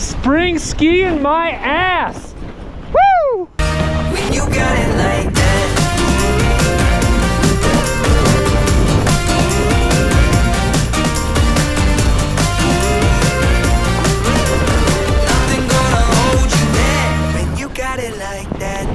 Spring skiing my ass! Woo! When you got it like that. Nothing gonna hold you back when you got it like that.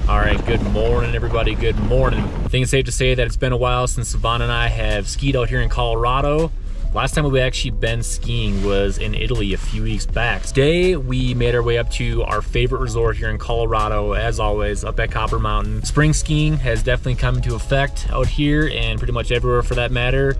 All right, good morning, everybody. Good morning. I think it's safe to say that it's been a while since Savannah and I have skied out here in Colorado. Last time we actually been skiing was in Italy a few weeks back. Today, we made our way up to our favorite resort here in Colorado, as always, up at Copper Mountain. Spring skiing has definitely come into effect out here and pretty much everywhere for that matter,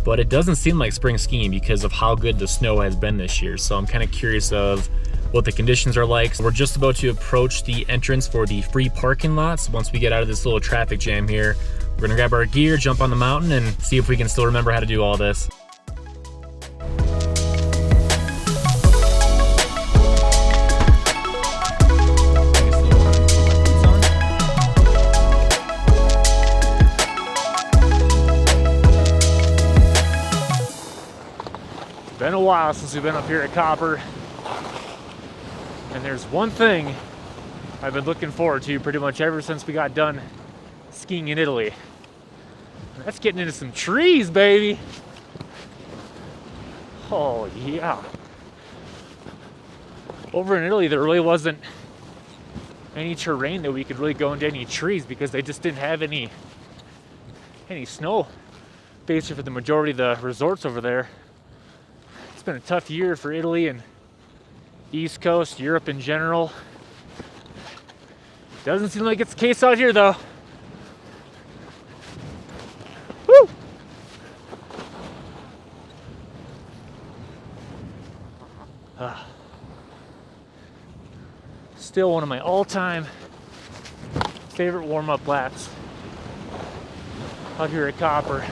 but it doesn't seem like spring skiing because of how good the snow has been this year. So I'm kind of curious of what the conditions are like. So we're just about to approach the entrance for the free parking lots. Once we get out of this little traffic jam here, we're gonna grab our gear, jump on the mountain, and see if we can still remember how to do all this. Been a while since we've been up here at Copper, and there's one thing I've been looking forward to pretty much ever since we got done skiing in Italy. And that's getting into some trees, baby. Oh yeah. Over in Italy there really wasn't any terrain that we could really go into any trees because they just didn't have any snow basically for the majority of the resorts over there. It's been a tough year for Italy and East Coast, Europe in general. Doesn't seem like it's the case out here though. Woo! Still one of my all-time favorite warm-up laps out here at Copper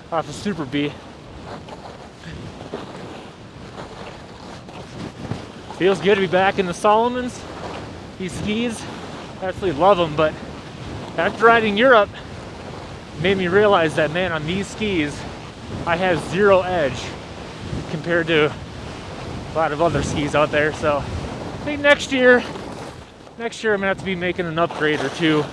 off of Super B. Feels good to be back in the Solomons. These skis, I absolutely love them, but after riding Europe, it made me realize that, man, on these skis, I have zero edge compared to a lot of other skis out there. So I think next year I'm gonna have to be making an upgrade or two.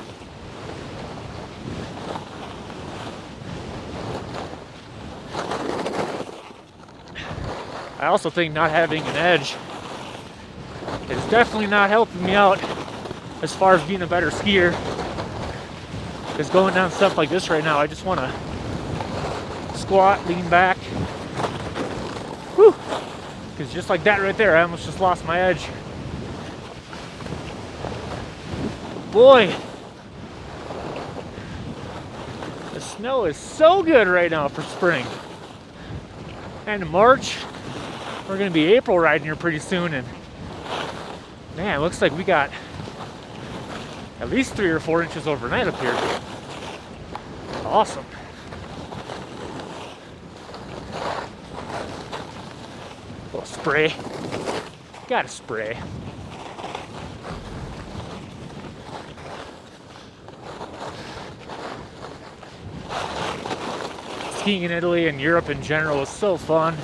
I also think not having an edge is definitely not helping me out as far as being a better skier. Because going down stuff like this right now, I just want to squat, lean back. Whew! Because just like that right there, I almost just lost my edge. Boy, the snow is so good right now for spring. And in March, we're going to be April riding here pretty soon, and man, it looks like we got at least 3 or 4 inches overnight up here. Awesome. A little spray. Gotta spray. Skiing in Italy and Europe in general was so fun.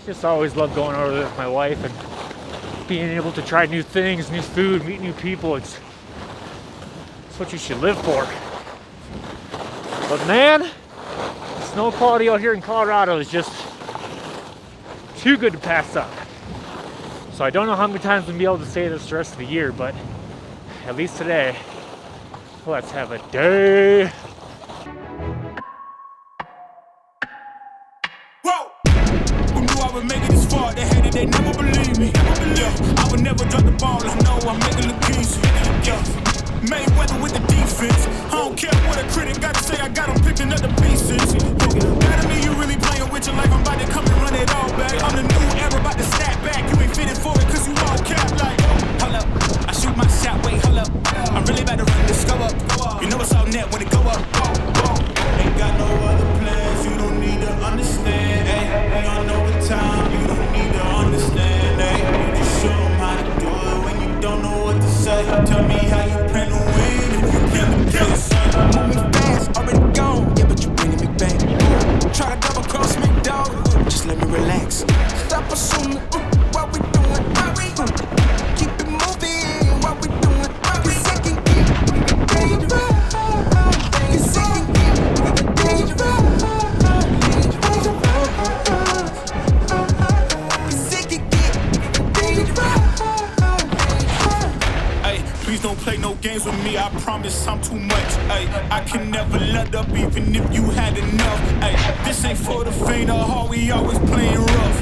Just always loved going over there with my wife and being able to try new things, new food, meet new people. It's what you should live for. But man, the snow quality out here in Colorado is just too good to pass up. So I don't know how many times I'm gonna be able to say this the rest of the year, but at least today, let's have a day. Make it this far, they hated, they never believe me. I would never drop the ball, I know I'm making the keys. Mayweather with the defense. I don't care what a critic got to say, I got them picking up the pieces. Better me, you really playing with your life, I'm about to come and run it all back. I'm the new era, about to snap back. You ain't fitted for it, cause you all cap like. Hold up, I shoot my shot, wait, hold up. I'm really about to run this, go up. You know it's all net when it go up. Ain't got no other plans, you don't need to understand. Ay, we don't know the time, you don't need to understand. Ay, you just show them how to do it when you don't know what to say. Tell me how you plan to win if you can't kill son. Moving fast, already gone, yeah, but you bringing me back. Try to double cross me, dog, just let me relax. Stop assuming, why play no games with me, I promise I'm too much. Ay, I can never let up even if you had enough. Ay, this ain't for the faint of heart, we always playing rough.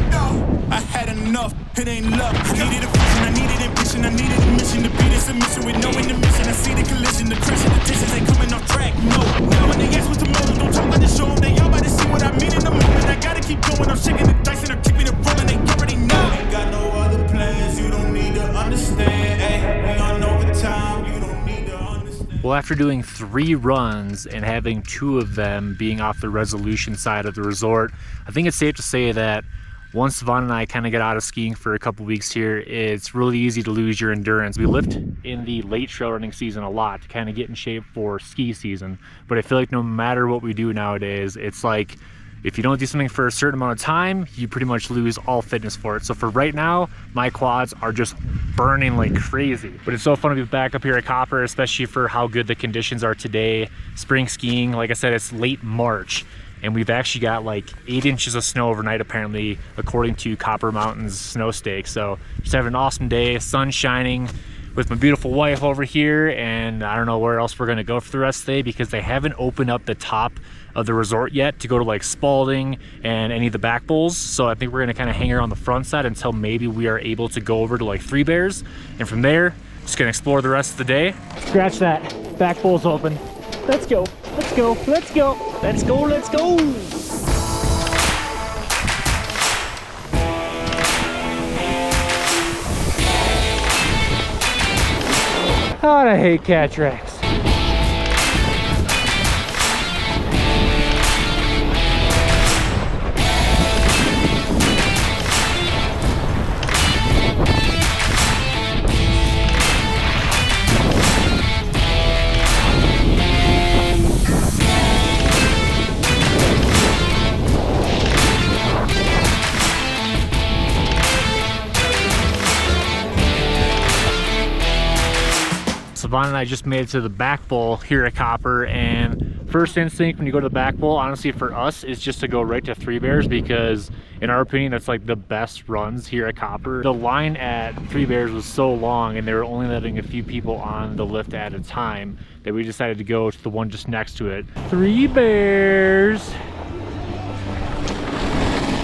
I had enough, it ain't love. I needed a vision, I needed ambition, I needed a mission to be this submission with no intermission. I see the collision, the crash and the tensions ain't coming off track. No, now when they ask what's the motive, don't talk about the show them. They all about to see what I mean in the moment. I gotta keep going, I'm shaking the dice and I'm keeping it rolling. They already know. Ain't got no other plans, you don't need to understand. Ay, we on overtime, you don't need to understand. Well, after doing 3 runs and having 2 of them being off the resolution side of the resort, I think it's safe to say that once Savannah and I kind of get out of skiing for a couple weeks here, it's really easy to lose your endurance. We lift in the late trail running season a lot to kind of get in shape for ski season, but I feel like no matter what we do nowadays, it's like if you don't do something for a certain amount of time, you pretty much lose all fitness for it. So for right now, my quads are just burning like crazy. But it's so fun to be back up here at Copper, especially for how good the conditions are today. Spring skiing, like I said, it's late March, and we've actually got like 8 inches of snow overnight apparently, according to Copper Mountain's snow stake. So just having an awesome day, sun shining, with my beautiful wife over here, and I don't know where else we're gonna go for the rest of the day because they haven't opened up the top of the resort yet to go to like Spalding and any of the back bowls. So I think we're gonna kind of hang around the front side until maybe we are able to go over to like Three Bears, and from there just gonna explore the rest of the day. Scratch that, back bowl's open. Let's go, let's go, let's go, let's go, let's go. God, I hate cat tracks. Savannah and I just made it to the back bowl here at Copper, and first instinct when you go to the back bowl, honestly for us, is just to go right to Three Bears because in our opinion that's like the best runs here at Copper. The line at Three Bears was so long and they were only letting a few people on the lift at a time that we decided to go to the one just next to it. Three Bears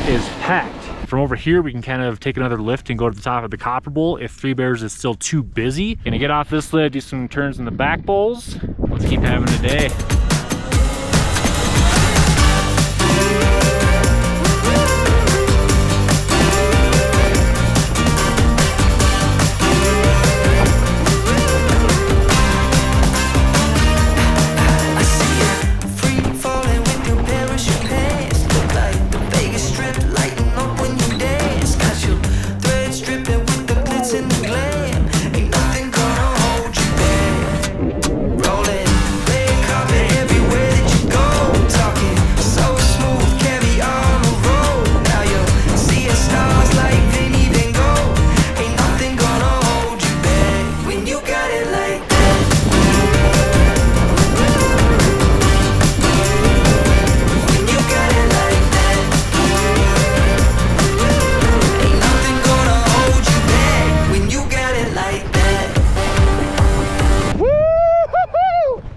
is packed. From over here, we can kind of take another lift and go to the top of the Copper Bowl if Three Bears is still too busy. Gonna get off this lift, do some turns in the back bowls. Let's keep having a day.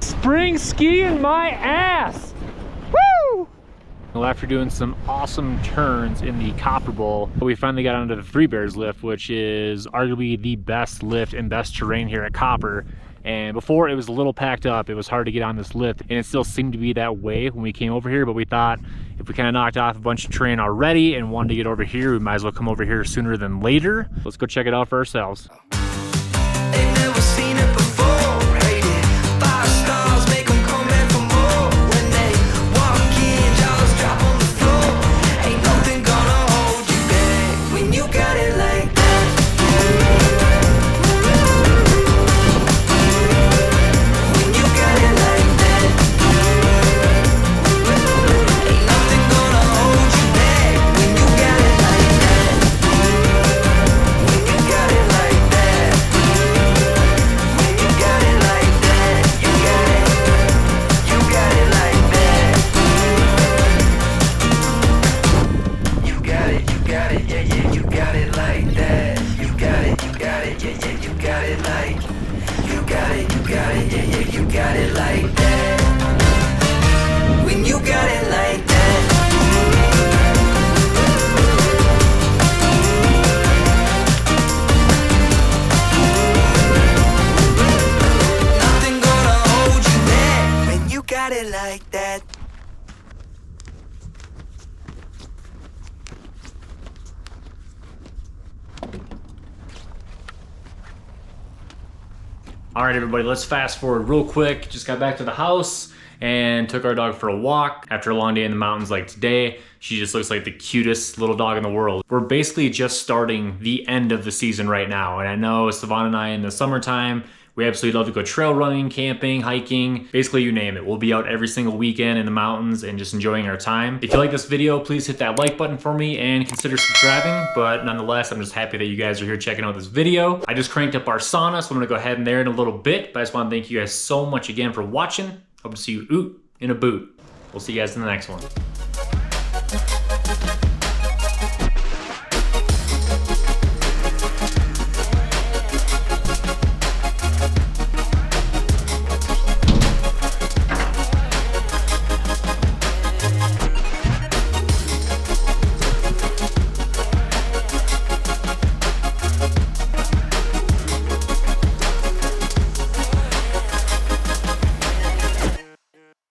Spring skiing my ass! Woo! Well, after doing some awesome turns in the Copper Bowl, we finally got onto the Three Bears lift, which is arguably the best lift and best terrain here at Copper. And before, it was a little packed up. It was hard to get on this lift, and it still seemed to be that way when we came over here, but we thought if we kind of knocked off a bunch of terrain already and wanted to get over here, we might as well come over here sooner than later. Let's go check it out for ourselves. They've never seen it before. Rate it 5 stars, make them come back for more. When they walk in, jaws drop on the floor. Ain't nothing gonna hold you back when you got it like that. When you got it like that. Ain't nothing gonna hold you back when you got it like that. When you got it like that. When you got it like that. When you got it like that. Nothing gonna hold you back when you got it like that. All right, everybody, let's fast forward real quick. Just got back to the house and took our dog for a walk. After a long day in the mountains like today, she just looks like the cutest little dog in the world. We're basically just starting the end of the season right now. And I know Savannah and I in the summertime, we absolutely love to go trail running, camping, hiking, basically you name it. We'll be out every single weekend in the mountains and just enjoying our time. If you like this video, please hit that like button for me and consider subscribing. But nonetheless, I'm just happy that you guys are here checking out this video. I just cranked up our sauna, so I'm gonna go ahead in there in a little bit. But I just wanna thank you guys so much again for watching. Hope to see you in a boot. We'll see you guys in the next one.